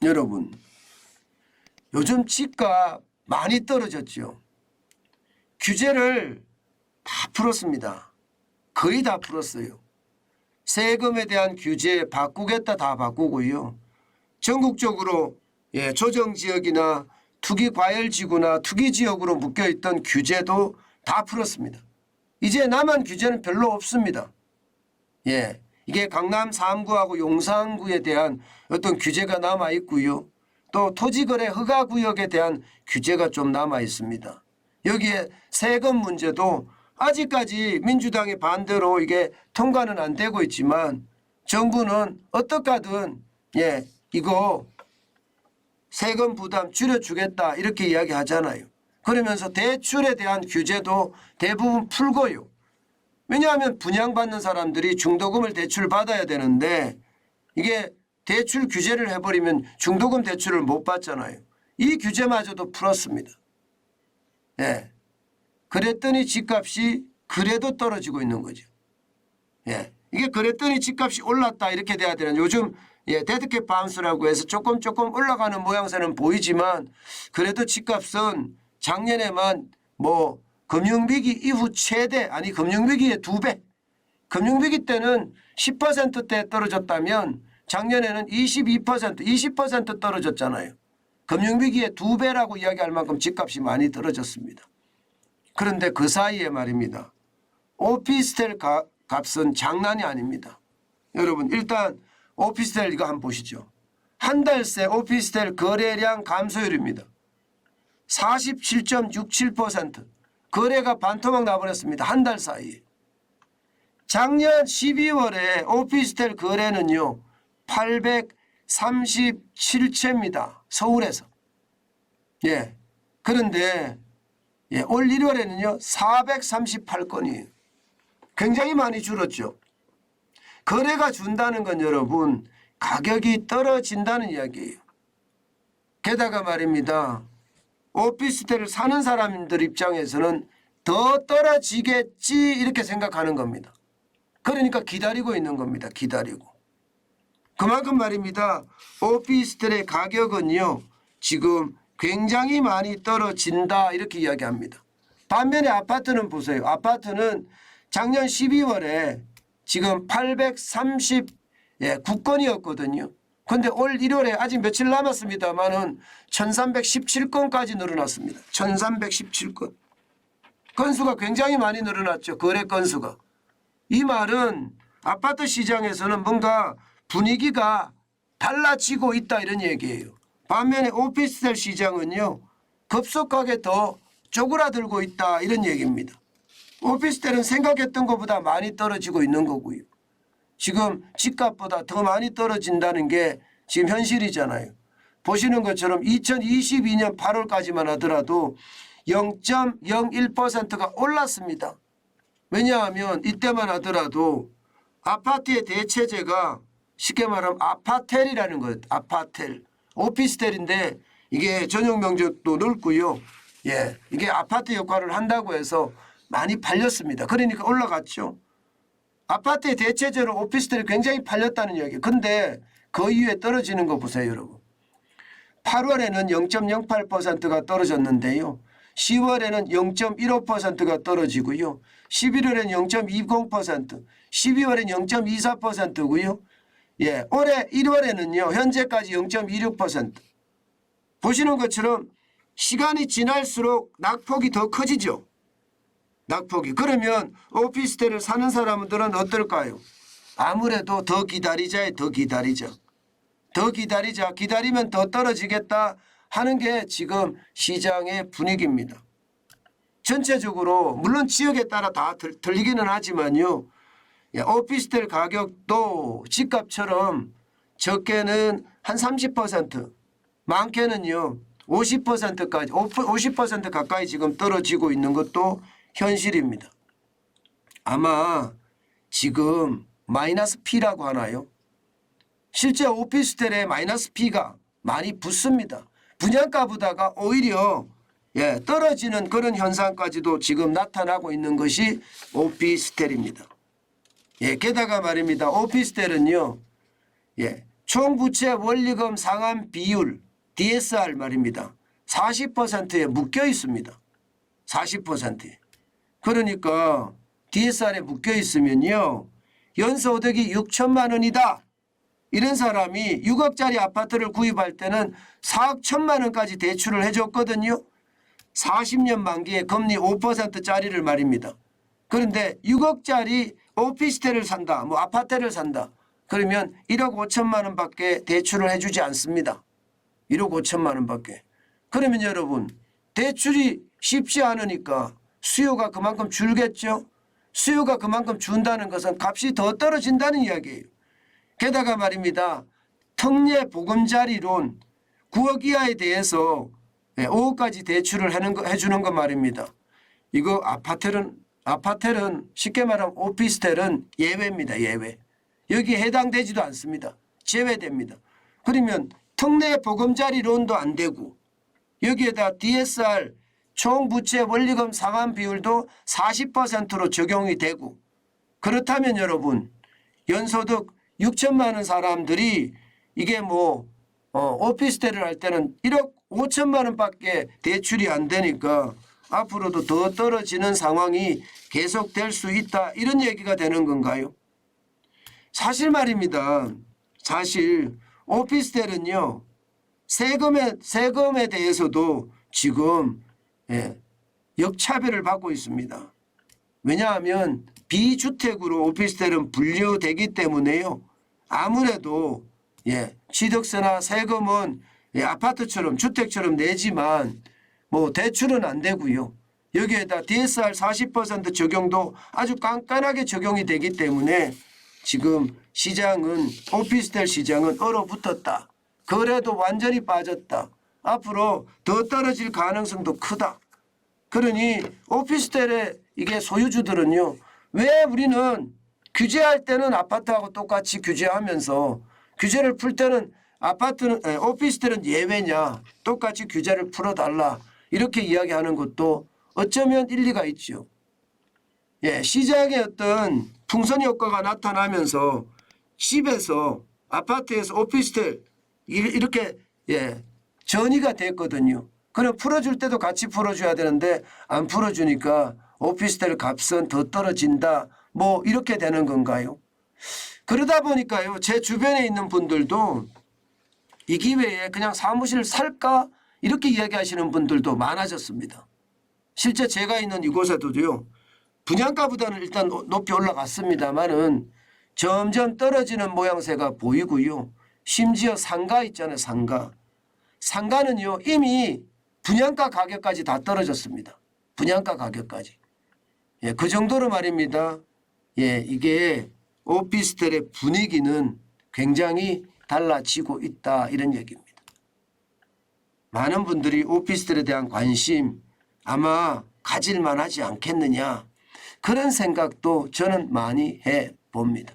여러분, 요즘 집값 많이 떨어졌죠. 규제를 다 풀었습니다. 거의 다 풀었어요. 세금에 대한 규제 바꾸겠다 다 바꾸고요. 전국적으로 조정지역이나 투기과열지구나 투기지역으로 묶여있던 규제도 다 풀었습니다. 이제 남은 규제는 별로 없습니다. 이게 강남 3구하고 용산구에 대한 어떤 규제가 남아 있고요. 또 토지거래 허가구역에 대한 규제가 좀 남아 있습니다. 여기에 세금 문제도 아직까지 민주당의 반대로 이게 통과는 안 되고 있지만 정부는 어떻게 하든 이거 세금 부담 줄여주겠다 이렇게 이야기하잖아요. 그러면서 대출에 대한 규제도 대부분 풀고요. 왜냐하면 분양받는 사람들이 중도금을 대출받아야 되는데 이게 대출 규제를 해버리면 중도금 대출을 못 받잖아요. 이 규제마저도 풀었습니다. 그랬더니 집값이 그래도 떨어지고 있는 거죠. 이게 그랬더니 집값이 올랐다 이렇게 돼야 되는 요즘 데드캣 바운스라고 해서 조금 올라가는 모양새는 보이지만 그래도 집값은 작년에만 뭐 금융위기 이후 최대 아니 금융위기의 2배 금융위기 때는 10%대 떨어졌다면 작년에는 20% 떨어졌잖아요. 금융위기의 2배라고 이야기할 만큼 집값이 많이 떨어졌습니다. 그런데 그 사이에 말입니다. 오피스텔 값은 장난이 아닙니다. 여러분 일단 오피스텔 이거 한번 보시죠. 한 달 새 오피스텔 거래량 감소율입니다. 47.67% 거래가 반토막 나버렸습니다. 한 달 사이에. 작년 12월에 오피스텔 거래는요. 837채입니다. 서울에서. 그런데 올 1월에는요. 438건이에요. 굉장히 많이 줄었죠. 거래가 준다는 건 여러분 가격이 떨어진다는 이야기예요. 게다가 말입니다. 오피스텔을 사는 사람들 입장에서는 더 떨어지겠지 이렇게 생각하는 겁니다. 그러니까 기다리고 있는 겁니다. 기다리고. 그만큼 말입니다. 오피스텔의 가격은요. 지금 굉장히 많이 떨어진다 이렇게 이야기합니다. 반면에 아파트는 보세요. 아파트는 작년 12월에 지금 839건이었거든요. 그런데 올 1월에 아직 며칠 남았습니다만은 1317건까지 늘어났습니다. 1317건. 건수가 굉장히 많이 늘어났죠. 거래 건수가. 이 말은 아파트 시장에서는 뭔가 분위기가 달라지고 있다 이런 얘기예요. 반면에 오피스텔 시장은요. 급속하게 더 쪼그라들고 있다 이런 얘기입니다. 오피스텔은 생각했던 것보다 많이 떨어지고 있는 거고요. 지금 집값보다 더 많이 떨어진다는 게 지금 현실이잖아요. 보시는 것처럼 2022년 8월까지만 하더라도 0.01%가 올랐습니다. 왜냐하면 이때만 하더라도 아파트의 대체제가 쉽게 말하면 아파텔이라는 거예요. 아파텔. 오피스텔인데 이게 전용 면적도 넓고요. 이게 아파트 역할을 한다고 해서 많이 팔렸습니다. 그러니까 올라갔죠. 아파트의 대체제로 오피스텔이 굉장히 팔렸다는 이야기예요. 그런데 그 이후에 떨어지는 거 보세요. 여러분. 8월에는 0.08%가 떨어졌는데요. 10월에는 0.15%가 떨어지고요. 11월에는 0.20%, 12월에는 0.24%고요. 올해 1월에는요. 현재까지 0.26%. 보시는 것처럼 시간이 지날수록 낙폭이 더 커지죠. 낙폭이. 그러면 오피스텔을 사는 사람들은 어떨까요? 아무래도 더 기다리자. 더 기다리자. 기다리면 더 떨어지겠다 하는 게 지금 시장의 분위기입니다. 전체적으로 물론 지역에 따라 다 틀리기는 하지만요. 오피스텔 가격도 집값처럼 적게는 한 30%, 많게는요 50%까지 50% 가까이 지금 떨어지고 있는 것도 현실입니다. 아마 지금 마이너스 P라고 하나요? 실제 오피스텔의 마이너스 P가 많이 붙습니다. 분양가보다가 오히려 떨어지는 그런 현상까지도 지금 나타나고 있는 것이 오피스텔입니다. 게다가 말입니다. 오피스텔은요. 총부채 원리금 상환 비율 DSR 말입니다. 40%에 묶여 있습니다. 40%에. 그러니까 DSR에 묶여 있으면요. 연소득이 6천만 원이다. 이런 사람이 6억짜리 아파트를 구입할 때는 4억 1천만 원까지 대출을 해줬거든요. 40년 만기에 금리 5%짜리를 말입니다. 그런데 6억짜리 오피스텔을 산다. 뭐 아파트를 산다. 그러면 1억 5천만 원밖에 대출을 해주지 않습니다. 1억 5천만 원밖에. 그러면 여러분 대출이 쉽지 않으니까 수요가 그만큼 줄겠죠. 수요가 그만큼 준다는 것은 값이 더 떨어진다는 이야기예요. 게다가 말입니다. 특례 보금자리론 9억 이하에 대해서 5억까지 대출을 해주는 거 말입니다. 이거 아파트는 쉽게 말하면 오피스텔은 예외입니다. 예외. 여기에 해당되지도 않습니다. 제외됩니다. 그러면 특례 보금자리론도 안 되고 여기에다 DSR 총부채 원리금 상환 비율도 40%로 적용이 되고 그렇다면 여러분 연소득 6천만 원 사람들이 이게 뭐 오피스텔을 할 때는 1억 5천만 원밖에 대출이 안 되니까 앞으로도 더 떨어지는 상황이 계속될 수 있다 이런 얘기가 되는 건가요? 사실 말입니다. 사실 오피스텔은요. 세금에 대해서도 지금 역차별을 받고 있습니다. 왜냐하면 비주택으로 오피스텔은 분류되기 때문에요. 아무래도 취득세나 세금은 아파트처럼 주택처럼 내지만 뭐 대출은 안 되고요. 여기에다 DSR 40% 적용도 아주 깐깐하게 적용이 되기 때문에 지금 시장은 오피스텔 시장은 얼어붙었다. 그래도 완전히 빠졌다. 앞으로 더 떨어질 가능성도 크다. 그러니 오피스텔의 이게 소유주들은요. 왜 우리는 규제할 때는 아파트하고 똑같이 규제하면서 규제를 풀 때는 오피스텔은 예외냐. 똑같이 규제를 풀어달라. 이렇게 이야기하는 것도 어쩌면 일리가 있죠. 시장에 어떤 풍선 효과가 나타나면서 집에서 아파트에서 오피스텔 이렇게 전이가 됐거든요. 그럼 풀어줄 때도 같이 풀어줘야 되는데 안 풀어주니까 오피스텔 값은 더 떨어진다. 뭐 이렇게 되는 건가요? 그러다 보니까요. 제 주변에 있는 분들도 이 기회에 그냥 사무실을 살까? 이렇게 이야기하시는 분들도 많아졌습니다. 실제 제가 있는 이곳에도요. 분양가보다는 일단 높이 올라갔습니다만은 점점 떨어지는 모양새가 보이고요. 심지어 상가 있잖아요. 상가는요. 이미 분양가 가격까지 다 떨어졌습니다. 분양가 가격까지. 그 정도로 말입니다. 이게 오피스텔의 분위기는 굉장히 달라지고 있다 이런 얘기입니다. 많은 분들이 오피스텔에 대한 관심 아마 가질만 하지 않겠느냐 그런 생각도 저는 많이 해봅니다.